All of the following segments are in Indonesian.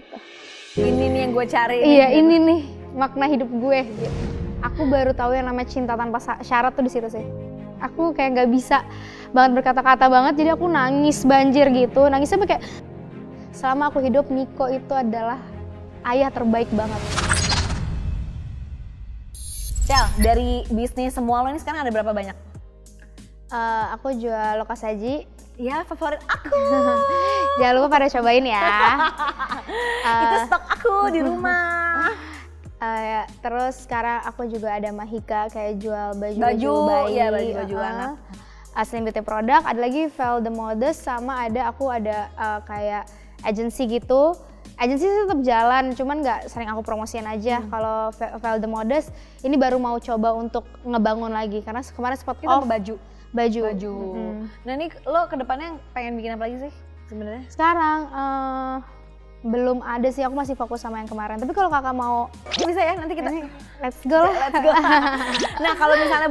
gitu. Ini nih yang gue cari. Iya, ini nih makna hidup gue gitu. Aku baru tahu yang namanya cinta tanpa syarat tuh di situ sih. Aku kayak nggak bisa banget berkata-kata banget, jadi aku nangis banjir gitu. Nangisnya kayak selama aku hidup Niko itu adalah ayah terbaik banget. Cel, dari bisnis semua lo ini sekarang ada berapa banyak? Aku jual lokasi saji. Ya, favorit aku. Jangan lupa pada cobain ya. Itu stok aku di rumah. Terus sekarang aku juga ada Mahika, kayak jual baju bayi. Iya, baju anak. Slim Beauty Product, ada lagi Vel The Modest, sama aku ada kayak agency gitu. Agency tetap jalan, cuman nggak sering aku promosiin aja. Kalau Vel The Modest, ini baru mau coba untuk ngebangun lagi, karena kemarin spot Kita off. baju. Nah ini lo kedepannya pengen bikin apa lagi sih sebenarnya? Sekarang belum ada sih, aku masih fokus sama yang kemarin. Tapi kalau kakak mau, bisa ya nanti kita let's go lah. Let's go. Nah kalau misalnya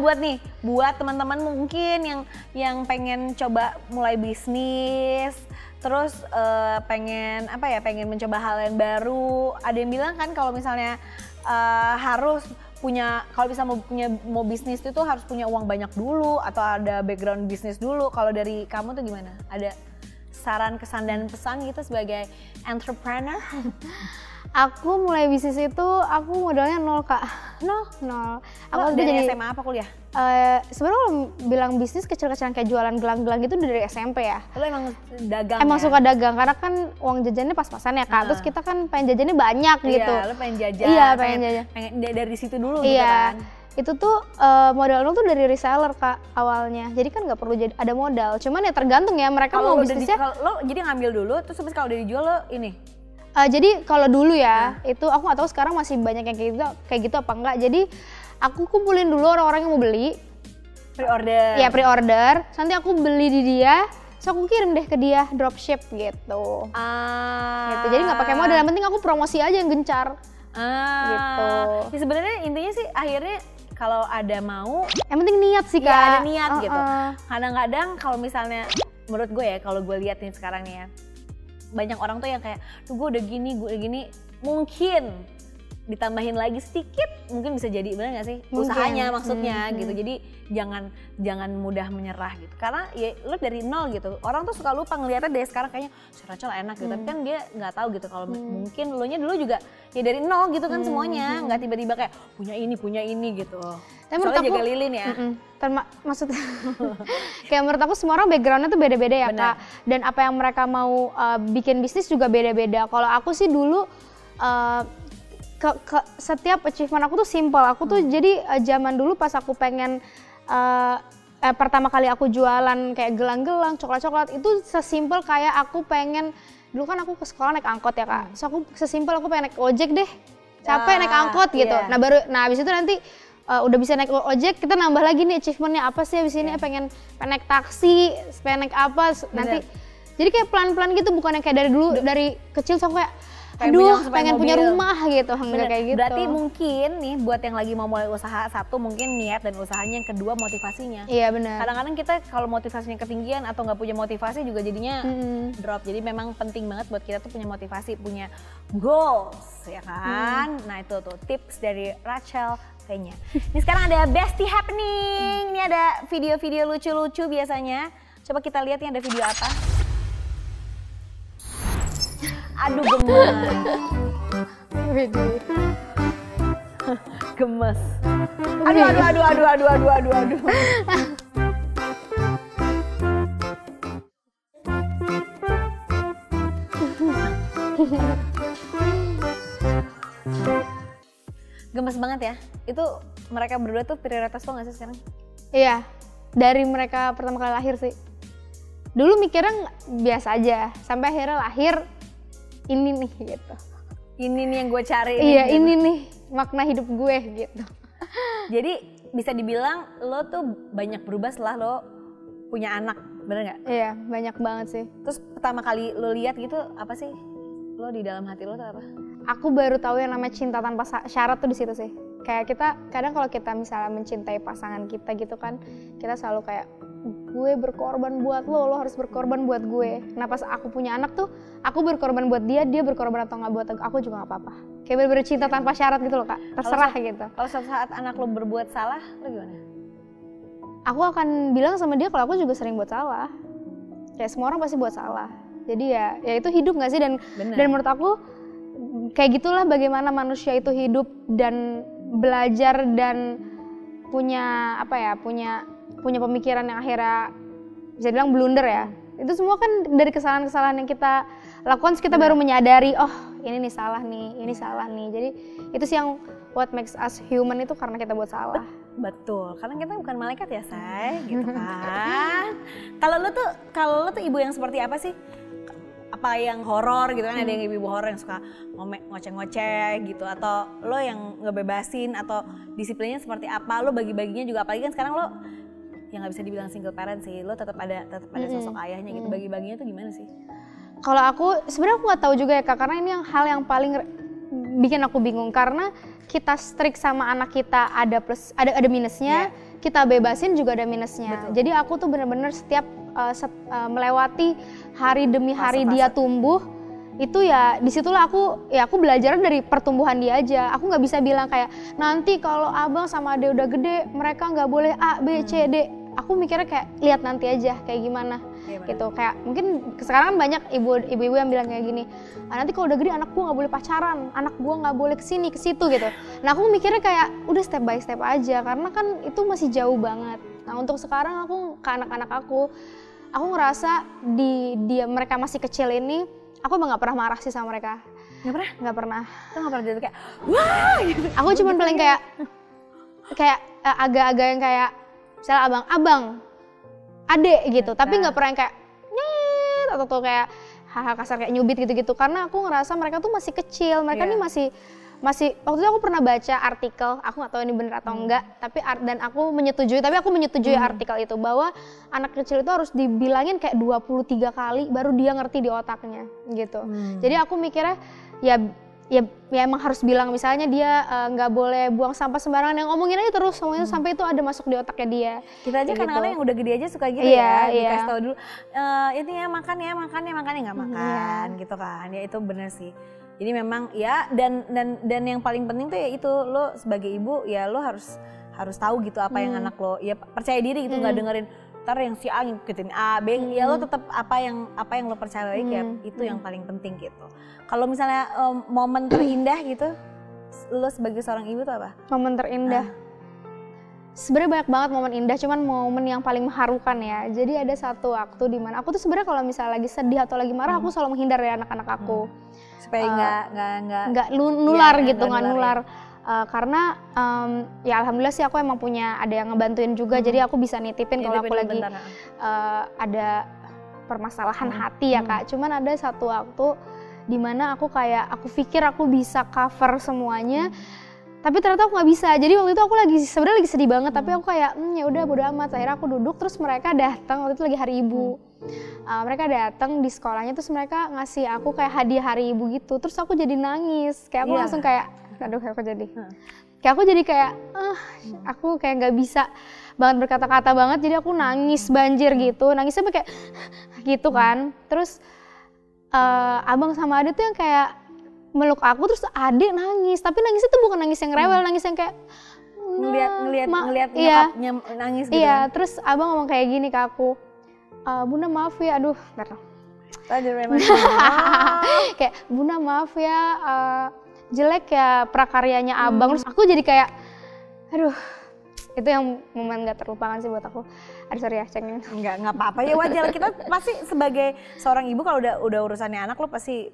buat teman-teman mungkin yang pengen coba mulai bisnis, terus pengen mencoba hal yang baru. Ada yang bilang kan kalau misalnya harus mau bisnis itu harus punya uang banyak dulu atau ada background bisnis dulu. Kalau dari kamu tuh gimana? Ada saran, kesan, dan pesan gitu sebagai entrepreneur? Aku mulai bisnis itu, aku modalnya 0 kak. Nol. Aku dari SMA apa kuliah? Sebenarnya kalau bilang bisnis kecil-kecilan kayak jualan gelang-gelang gitu dari SMP ya. Lo emang dagang Emang ya? suka dagang, karena kan uang jajannya pas-pasan ya kak. Terus kita kan pengen jajannya banyak gitu. Iya, lo pengen jajan. Iya, pengen jajan. Pengen dari situ dulu Iya. gitu kan? Itu tuh modal tuh dari reseller kak awalnya. Jadi kan nggak perlu ada modal. Cuman ya tergantung ya mereka mau bisnisnya. Lo jadi ngambil dulu, terus habis kalau udah dijual lo ini? Jadi kalau dulu ya, itu aku nggak tahu sekarang masih banyak yang kayak gitu apa enggak. Jadi aku kumpulin dulu orang-orang yang mau beli. Pre-order? Iya, pre-order. Nanti aku beli di dia, so aku kirim deh ke dia, dropship gitu. Gitu. Jadi nggak pakai modal, yang penting aku promosi aja yang gencar. Gitu. Ya sebenarnya intinya sih akhirnya kalau ada mau, yang penting niat sih kak. Ya ada niat gitu. Kadang-kadang kalau misalnya, menurut gue ya, kalau gue lihat nih sekarang nih ya, banyak orang tuh yang kayak, tuh gue udah gini, mungkin ditambahin lagi sedikit, mungkin bisa jadi, bener gak sih? Mungkin. Usahanya maksudnya gitu. Jadi jangan mudah menyerah gitu. Karena ya lo dari nol gitu. Orang tuh suka lupa ngeliatnya dari sekarang kayaknya Rachel enak gitu. Tapi kan dia nggak tahu gitu kalau mungkin lo nya dulu juga ya dari nol gitu kan semuanya. Nggak tiba-tiba kayak punya ini gitu. Tapi menurut soalnya aku, jaga lilin ya. Maksudnya kayak menurut aku semua orang backgroundnya tuh beda-beda ya. Bener. Kak. Dan apa yang mereka mau bikin bisnis juga beda-beda. Kalau aku sih dulu setiap achievement aku tuh simple. Aku tuh jadi zaman dulu pas aku pengen pertama kali aku jualan kayak gelang-gelang, coklat-coklat, itu sesimpel kayak aku pengen, dulu kan aku ke sekolah naik angkot ya kak. So aku sesimpel aku pengen naik ojek deh. Capek naik angkot gitu. Iya. Nah habis itu nanti udah bisa naik ojek, kita nambah lagi nih achievementnya apa sih abis ini, pengen naik taksi, pengen naik apa nanti. Jadi kayak pelan-pelan gitu, bukan yang kayak dari dulu, dari kecil so aku kayak aduh pengen punya rumah gitu, enggak kayak gitu. Berarti mungkin nih buat yang lagi mau mulai usaha, satu mungkin niat dan usahanya, yang kedua motivasinya. Iya benar. Kadang-kadang kita kalau motivasinya ketinggian atau nggak punya motivasi juga jadinya drop. Jadi memang penting banget buat kita tuh punya motivasi, punya goals ya kan. Nah itu tuh tips dari Rachel kayaknya. Ini sekarang ada Bestie Happening. Ini ada video-video lucu-lucu biasanya. Coba kita lihat nih ada video apa. Aduh gemes. Aduh. Gemes banget ya. Itu mereka berdua tuh prioritas lo gak sih sekarang? Iya, dari mereka pertama kali lahir sih. Dulu mikirnya biasa aja, sampai akhirnya lahir. Ini nih gitu. Ini nih yang gue cari. Iya, gitu. Ini nih makna hidup gue gitu. Jadi bisa dibilang lo tuh banyak berubah setelah lo punya anak, bener nggak? Iya, banyak banget sih. Terus pertama kali lo lihat gitu apa sih? Lo di dalam hati lo tuh apa? Aku baru tahu yang namanya cinta tanpa syarat tuh di situ sih. Kayak kita kadang kalau kita misalnya mencintai pasangan kita gitu kan, kita selalu kayak gue berkorban buat lo harus berkorban buat gue. Nah pas aku punya anak tuh, aku berkorban buat dia berkorban atau nggak buat aku juga nggak apa-apa. Kayak bener-bener cinta tanpa syarat gitu loh Kak, terserah gitu. Kalau suatu saat anak lo berbuat salah, lo gimana? Aku akan bilang sama dia kalau aku juga sering buat salah. Kayak semua orang pasti buat salah. Jadi ya itu hidup nggak sih, dan menurut aku kayak gitulah bagaimana manusia itu hidup dan belajar dan punya punya pemikiran yang akhirnya bisa bilang blunder ya. Itu semua kan dari kesalahan-kesalahan yang kita lakukan, kita baru menyadari, oh ini nih salah nih, ini salah nih. Jadi itu sih yang what makes us human itu karena kita buat salah. Betul, karena kita bukan malaikat ya say, gitu kan. Kalau lo tuh ibu yang seperti apa sih? Apa yang horor gitu kan, ada yang ibu-ibu horor yang suka ngoceh-ngoceh gitu, atau lo yang ngebebasin, atau disiplinnya seperti apa? Lo bagi-baginya juga, apalagi kan sekarang lo yang nggak bisa dibilang single parent sih, lo tetap ada sosok ayahnya gitu. Bagi-baginya tuh gimana sih? Kalau aku sebenarnya aku nggak tahu juga ya Kak, karena ini hal yang paling bikin aku bingung, karena kita strict sama anak kita ada plus ada minusnya, kita bebasin juga ada minusnya. Betul. Jadi aku tuh bener-bener setiap melewati hari demi hari dia tumbuh, itu ya disitulah aku belajar dari pertumbuhan dia aja. Aku nggak bisa bilang kayak nanti kalau abang sama ade udah gede mereka nggak boleh A, B, C, D. Aku mikirnya kayak lihat nanti aja kayak gimana gitu. Kayak mungkin sekarang kan banyak ibu-ibu yang bilang kayak gini, nanti kalau udah gede anak gua nggak boleh pacaran, anak gua nggak boleh kesini kesitu gitu. Nah aku mikirnya kayak udah step by step aja, karena kan itu masih jauh banget. Nah untuk sekarang aku ke anak-anak aku ngerasa mereka masih kecil ini, aku emang nggak pernah marah sih sama mereka. Nggak pernah. Lo nggak pernah jadi kayak wah gitu. Aku cuma paling kayak agak-agak yang kayak misalnya abang, adek gitu, tapi nggak pernah yang kayak nyet atau tuh kayak hal-hal kasar kayak nyubit gitu-gitu, karena aku ngerasa mereka tuh masih kecil, mereka nih masih waktu itu aku pernah baca artikel, aku nggak tahu ini bener atau enggak, tapi aku menyetujui artikel itu bahwa anak kecil itu harus dibilangin kayak 23 kali baru dia ngerti di otaknya gitu. Jadi aku mikirnya ya emang harus bilang, misalnya dia nggak boleh buang sampah sembarangan, yang ngomongin aja terus sampai itu ada masuk di otaknya dia. Kita aja kadang-kadang yang udah gede aja suka gitu dikasih tahu dulu ini ya makan nggak makan gitu kan. Ya itu bener sih. Jadi memang ya dan yang paling penting tuh ya itu, lo sebagai ibu ya lo harus tahu gitu apa yang anak lo, ya percaya diri gitu, nggak dengerin ntar yang si A ngikutin A, B, ya lo tetap apa yang lo percaya ya itu yang paling penting gitu. Kalau misalnya momen terindah gitu, lo sebagai seorang ibu tuh apa? Momen terindah? Sebenarnya banyak banget momen indah, cuman momen yang paling mengharukan ya. Jadi ada satu waktu di mana aku tuh sebenarnya kalau misalnya lagi sedih atau lagi marah, aku selalu menghindar dari anak-anak aku. Supaya nggak nular gitu, nggak nular. Karena ya alhamdulillah sih aku emang punya ada yang ngebantuin juga, jadi aku bisa nitipin kalau aku lagi ada permasalahan hati ya Kak. Cuman ada satu waktu dimana aku pikir aku bisa cover semuanya, tapi ternyata aku nggak bisa. Jadi waktu itu aku sebenarnya lagi sedih banget, tapi aku kayak ya udah bodo amat. Akhirnya aku duduk, terus mereka datang, waktu itu lagi hari ibu. Mereka datang di sekolahnya, terus mereka ngasih aku kayak hadiah hari ibu gitu. Terus aku jadi nangis, kayak aku langsung kayak aduh aku jadi kayak aku kayak nggak bisa banget berkata-kata banget, jadi aku nangis banjir gitu, nangisnya kayak gitu kan. Terus abang sama ade tuh yang kayak meluk aku, terus ade nangis, tapi nangisnya tuh bukan nangis yang rewel, nangis yang kayak ngeliat nyokapnya nangis gitu. Iya, terus abang ngomong kayak gini ke aku, Bunda maaf ya, aduh kayak Bunda maaf ya, jelek ya prakaryanya abang. Terus aku jadi kayak aduh, itu yang momen gak terlupakan sih buat aku. Aduh sorry ya cengeng. Nggak apa-apa ya, wajar. Kita pasti sebagai seorang ibu kalau udah urusannya anak lo pasti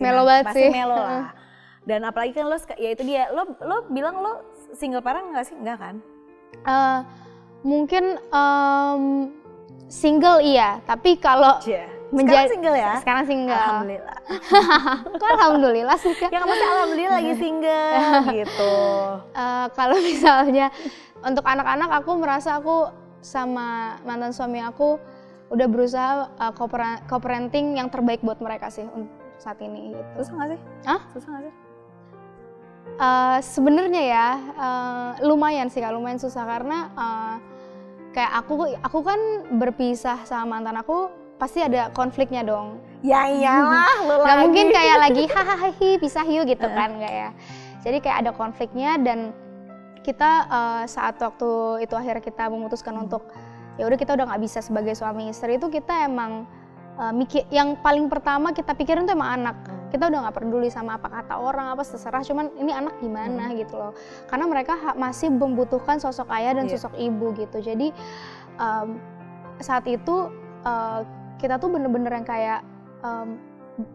melo banget sih. Melo lah. Dan apalagi kan lo ya itu dia, lo bilang lo single parent nggak sih? Nggak kan? Mungkin single iya, tapi kalau sekarang single ya? Sekarang single. Alhamdulillah. Kok alhamdulillah sih Kak? Ya maksudnya alhamdulillah lagi single gitu. Kalau misalnya untuk anak-anak, aku merasa aku sama mantan suami aku udah berusaha co-parenting yang terbaik buat mereka sih untuk saat ini gitu. Susah nggak sih? Susah nggak sih? Sebenarnya ya lumayan sih Kak, lumayan susah karena kayak aku kan berpisah sama mantan aku pasti ada konfliknya dong. Ya iyalah, lu Gak lagi. mungkin kayak lagi hahaha pisah yuk gitu kan, nggak ya. Jadi kayak ada konfliknya dan kita saat waktu itu akhirnya kita memutuskan untuk ya udah kita udah nggak bisa sebagai suami istri, itu kita emang mikir yang paling pertama kita pikirin tuh emang anak. Kita udah nggak peduli sama apa kata orang, apa terserah, cuman ini anak gimana gitu loh. Karena mereka masih membutuhkan sosok ayah dan sosok ibu gitu. Jadi saat itu kita tuh bener-bener yang kayak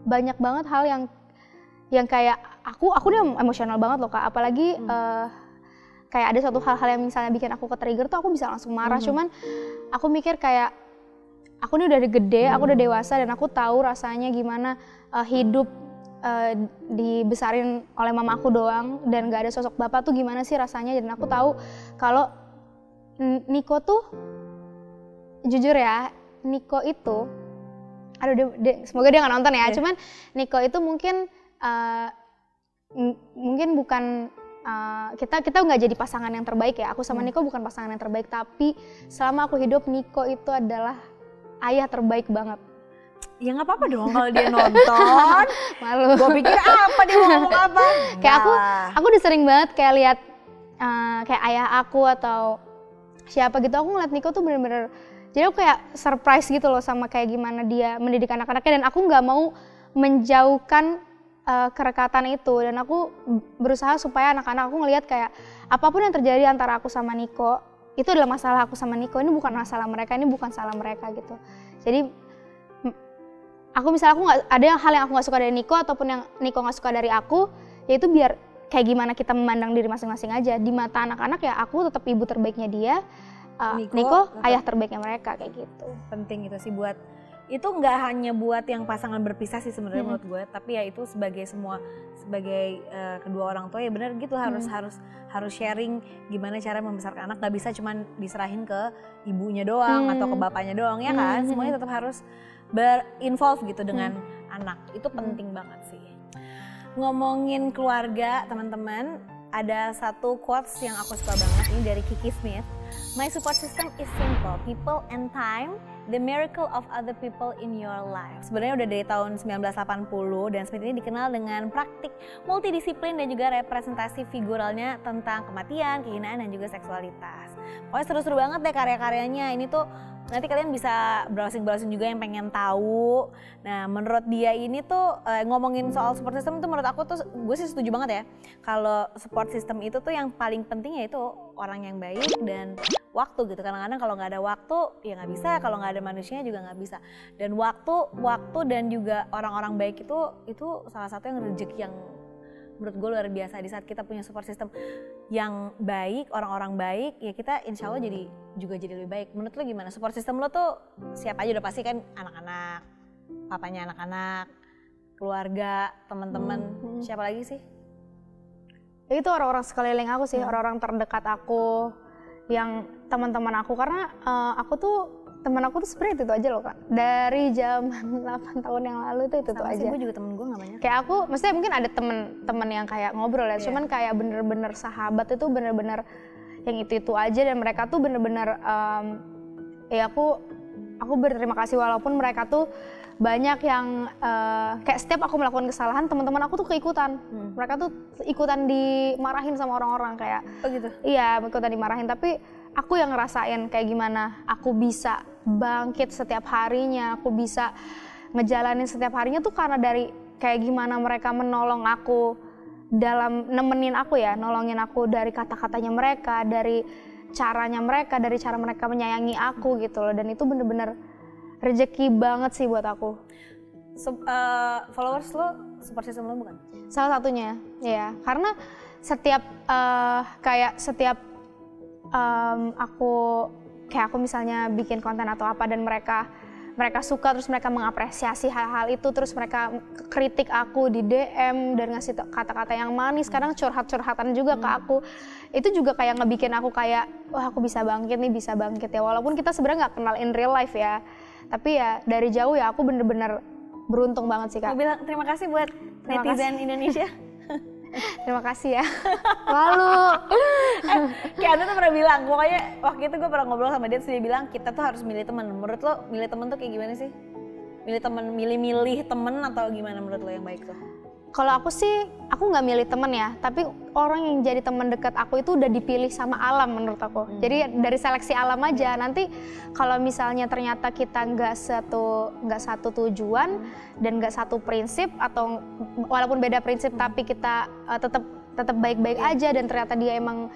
banyak banget hal yang kayak aku nih emosional banget loh Kak. Apalagi kayak ada suatu hal-hal yang misalnya bikin aku ke-trigger tuh aku bisa langsung marah. Cuman aku mikir kayak aku nih udah gede, aku udah dewasa dan aku tahu rasanya gimana hidup dibesarin oleh mamaku doang dan gak ada sosok bapak tuh gimana sih rasanya. Dan aku tahu kalau Niko tuh jujur ya, Niko itu aduh semoga dia nggak nonton ya. Cuman Niko itu mungkin bukan kita nggak jadi pasangan yang terbaik ya. Aku sama Niko bukan pasangan yang terbaik, tapi selama aku hidup Niko itu adalah ayah terbaik banget. Ya nggak apa-apa dong kalau dia nonton. Malu. Gue pikir apa dia mau ngomong apa? Kayak aku udah sering banget kayak lihat kayak ayah aku atau siapa gitu, aku ngeliat Niko tuh bener-bener, jadi aku kayak surprise gitu loh sama kayak gimana dia mendidik anak-anaknya, dan aku nggak mau menjauhkan kerekatan itu, dan aku berusaha supaya anak-anak aku ngelihat kayak apapun yang terjadi antara aku sama Niko itu adalah masalah aku sama Niko, ini bukan masalah mereka, ini bukan salah mereka gitu. Jadi aku misalnya ada hal yang aku nggak suka dari Niko ataupun yang Niko nggak suka dari aku, yaitu biar kayak gimana kita memandang diri masing-masing aja. Di mata anak-anak ya aku tetap ibu terbaiknya dia, Niko ayah terbaiknya mereka, kayak gitu. Penting itu sih, buat itu nggak hanya buat yang pasangan berpisah sih sebenarnya menurut gue, tapi ya itu sebagai kedua orang tua ya benar gitu, harus sharing gimana cara membesarkan anak. Nggak bisa cuman diserahin ke ibunya doang atau ke bapaknya doang ya kan, semuanya tetap harus berinvolve gitu dengan anak. Itu penting banget sih. Ngomongin keluarga teman-teman, ada satu quotes yang aku suka banget ini dari Kiki Smith. My support system is simple, people and time, the miracle of other people in your life. Sebenarnya udah dari tahun 1980 dan Smith ini dikenal dengan praktik multidisiplin dan juga representasi figuralnya tentang kematian, kehinaan dan juga seksualitas. Pokoknya seru-seru banget deh karya-karyanya. Ini tuh nanti kalian bisa browsing-browsing juga yang pengen tahu. Nah, menurut dia ini tuh ngomongin soal support system tuh menurut aku tuh gue sih setuju banget ya. Kalau support system itu tuh yang paling penting yaitu orang yang baik dan waktu gitu. Kadang-kadang kalau nggak ada waktu ya nggak bisa, kalau nggak ada manusianya juga nggak bisa. Dan waktu dan juga orang-orang baik itu salah satu yang rezeki yang menurut gue luar biasa. Di saat kita punya support system yang baik, orang-orang baik, ya kita insya Allah jadi lebih baik. Menurut lo gimana? Support system lo tuh siapa aja? Udah pasti kan anak-anak, papanya anak-anak, keluarga, teman-teman, siapa lagi sih? Itu orang-orang sekeliling aku sih, orang-orang terdekat aku, yang teman-teman aku, karena teman aku tuh sebenarnya itu aja loh Kak. Dari zaman 8 tahun yang lalu itu sama aja. Gue juga temen gue gak banyak. Kayak aku, maksudnya mungkin ada temen yang kayak ngobrol ya, cuman kayak bener-bener sahabat itu bener-bener yang itu aja, dan mereka tuh bener-bener ya aku berterima kasih walaupun mereka tuh banyak yang kayak setiap aku melakukan kesalahan, teman-teman aku tuh keikutan. Mereka tuh ikutan dimarahin sama orang-orang kayak. Oh gitu? Iya, ikutan dimarahin, tapi aku yang ngerasain kayak gimana aku bisa bangkit setiap harinya, aku bisa ngejalanin setiap harinya tuh karena dari kayak gimana mereka menolong aku dalam nemenin aku ya, nolongin aku dari kata-katanya mereka, dari caranya mereka, dari cara mereka menyayangi aku gitu loh. Dan itu bener-bener rezeki banget sih buat aku. Followers lo support system lo bukan? Salah satunya, ya. Karena setiap aku misalnya bikin konten atau apa dan mereka suka, terus mereka mengapresiasi hal-hal itu, terus mereka kritik aku di DM dan ngasih kata-kata yang manis, kadang curhat-curhatan juga ke aku. Itu juga kayak ngebikin aku kayak, wah aku bisa bangkit ya, walaupun kita sebenarnya nggak kenal in real life ya. Tapi ya dari jauh ya aku bener-bener beruntung banget sih Kak. Mau bilang terima kasih buat netizen Indonesia. Terima kasih ya. Malu. Kayak Anda tuh pernah bilang, pokoknya waktu itu gue pernah ngobrol sama dia, terus dia bilang kita tuh harus milih teman. Menurut lo milih teman tuh kayak gimana sih? Milih teman, milih temen atau gimana menurut lo yang baik tuh? Kalau aku sih, aku nggak milih temen ya, tapi orang yang jadi teman dekat aku itu udah dipilih sama alam menurut aku. Jadi dari seleksi alam aja. Nanti kalau misalnya ternyata kita nggak satu tujuan dan nggak satu prinsip, atau walaupun beda prinsip tapi kita tetap baik-baik aja dan ternyata dia emang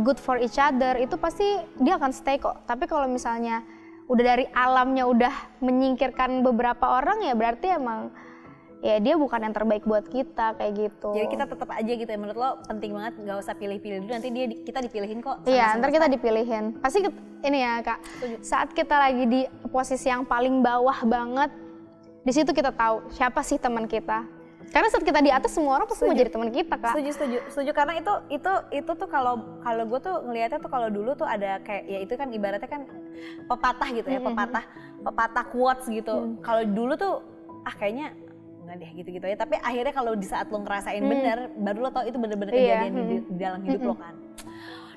good for each other, itu pasti dia akan stay kok. Tapi kalau misalnya udah dari alamnya udah menyingkirkan beberapa orang, ya berarti emang ya dia bukan yang terbaik buat kita, kayak gitu. Jadi kita tetap aja gitu ya, menurut lo penting banget nggak usah pilih-pilih dulu, nanti kita dipilihin kok. Iya, ntar kita dipilihin. Pasti ini ya Kak, saat kita lagi di posisi yang paling bawah banget, di situ kita tahu siapa sih teman kita. Karena saat kita di atas, semua orang pasti mau jadi teman kita, Kak. Setuju. Karena itu tuh kalau gue tuh ngelihatnya tuh, kalau dulu tuh ada kayak, ya itu kan ibaratnya kan pepatah gitu ya, pepatah quotes gitu. Kalau dulu tuh kayaknya enggak deh gitu-gitu ya, tapi akhirnya kalau di saat lo ngerasain bener, baru lo tau itu bener-bener kejadian di dalam hidup lo kan.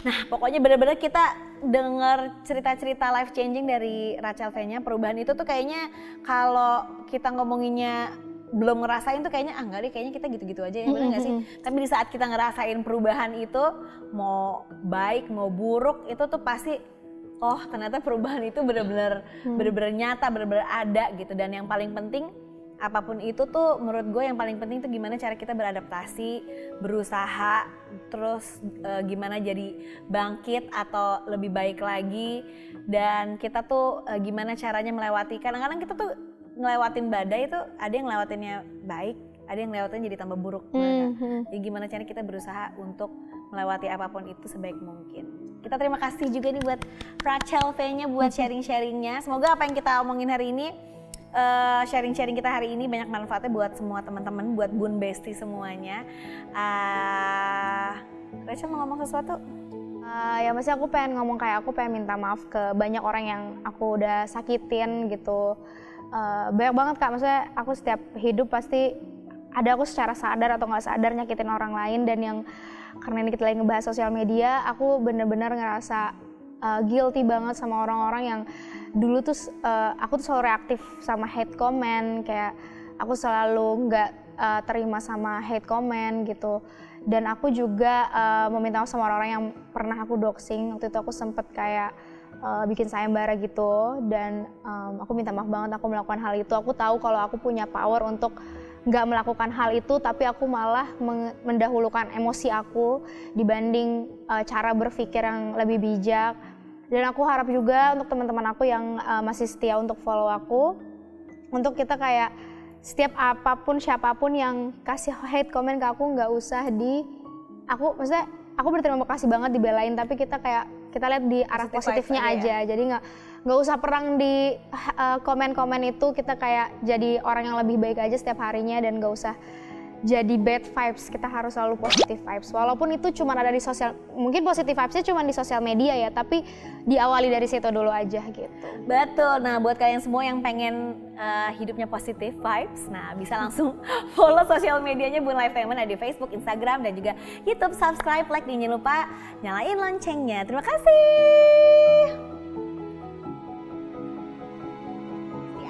Nah pokoknya bener-bener kita denger cerita-cerita life changing dari Rachel V-nya, perubahan itu tuh kayaknya kalau kita ngomonginnya belum ngerasain tuh kayaknya enggak deh, kayaknya kita gitu-gitu aja ya, bener gak sih? Tapi di saat kita ngerasain perubahan itu, mau baik mau buruk, itu tuh pasti ternyata perubahan itu bener-bener nyata, bener-bener ada gitu. Dan yang paling penting, apapun itu tuh menurut gue yang paling penting tuh gimana cara kita beradaptasi, berusaha, terus gimana jadi bangkit atau lebih baik lagi. Dan kita tuh gimana caranya melewati, kadang-kadang kita tuh ngelewatin badai itu ada yang ngelewatinnya baik, ada yang ngelewatin jadi tambah buruk. Jadi gimana cara kita berusaha untuk melewati apapun itu sebaik mungkin. Kita terima kasih juga nih buat Rachel V-nya buat sharing-sharingnya. Semoga apa yang kita omongin hari ini, sharing-sharing kita hari ini banyak manfaatnya buat semua teman-teman, buat Bun Besti semuanya. Rachel mau ngomong sesuatu? Ya maksudnya aku pengen minta maaf ke banyak orang yang aku udah sakitin gitu. Banyak banget Kak, maksudnya aku setiap hidup pasti ada aku secara sadar atau nggak sadar nyakitin orang lain. Dan yang karena ini kita lagi ngebahas sosial media, aku bener-bener ngerasa guilty banget sama orang-orang yang dulu tuh aku tuh selalu reaktif sama hate comment, kayak aku selalu nggak terima sama hate comment gitu. Dan aku juga meminta maaf sama orang-orang yang pernah aku doxing. Waktu itu aku sempet kayak bikin sayembara gitu, dan aku minta maaf banget aku melakukan hal itu. Aku tahu kalau aku punya power untuk nggak melakukan hal itu, tapi aku malah mendahulukan emosi aku dibanding cara berpikir yang lebih bijak. Dan aku harap juga untuk teman-teman aku yang masih setia untuk follow aku, untuk kita kayak setiap apapun siapapun yang kasih hate comment ke aku, nggak usah maksudnya aku berterima kasih banget dibelain, tapi kita lihat di arah positifnya aja. Jadi nggak usah perang di komen-komen itu, kita kayak jadi orang yang lebih baik aja setiap harinya, dan nggak usah jadi bad vibes. Kita harus selalu positive vibes, walaupun itu cuma ada di mungkin positive vibesnya cuma di sosial media ya, tapi diawali dari situ dulu aja gitu. Betul. Nah buat kalian semua yang pengen hidupnya positive vibes, nah bisa langsung follow sosial medianya Bun Lifetainment, ada di Facebook, Instagram, dan juga YouTube. Subscribe, like, dan jangan lupa nyalain loncengnya. Terima kasih.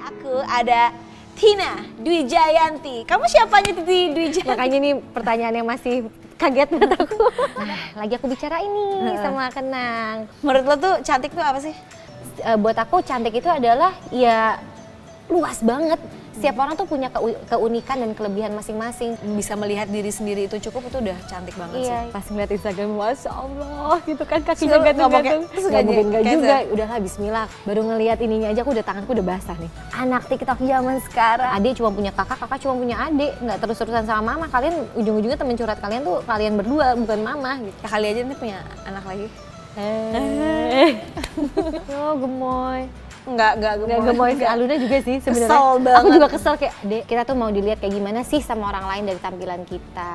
Aku ada Tina Dwi Jayanti. Kamu siapanya Dwi Jayanti? Makanya ini pertanyaan yang masih kaget buat aku. Nah, lagi aku bicara ini sama Kenang. Menurut lo tuh cantik tuh apa sih? Buat aku cantik itu adalah ya luas banget. Setiap orang tuh punya keunikan dan kelebihan masing-masing. Bisa melihat diri sendiri itu cukup, itu udah cantik banget sih. Pas ngeliat Instagram, Masya Allah gitu kan, kakinya gantung-gantung. Gak mungkin gak juga, udahlah bismillah. Baru ngeliat ininya aja tanganku udah basah nih. Anak TikTok zaman sekarang. Adik cuma punya kakak cuma punya adik. Gak terus-terusan sama mama. Kalian ujung-ujungnya temen curhat kalian tuh kalian berdua, bukan mama gitu. Ya, kali aja nih punya anak lagi. Oh gemoy. Enggak gemoy. Aluna juga sih sebenarnya. Kesel banget. Aku juga kesel kayak, Dek, kita tuh mau dilihat kayak gimana sih sama orang lain dari tampilan kita.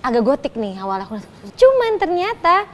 Agak gotik nih awalnya aku. Cuman ternyata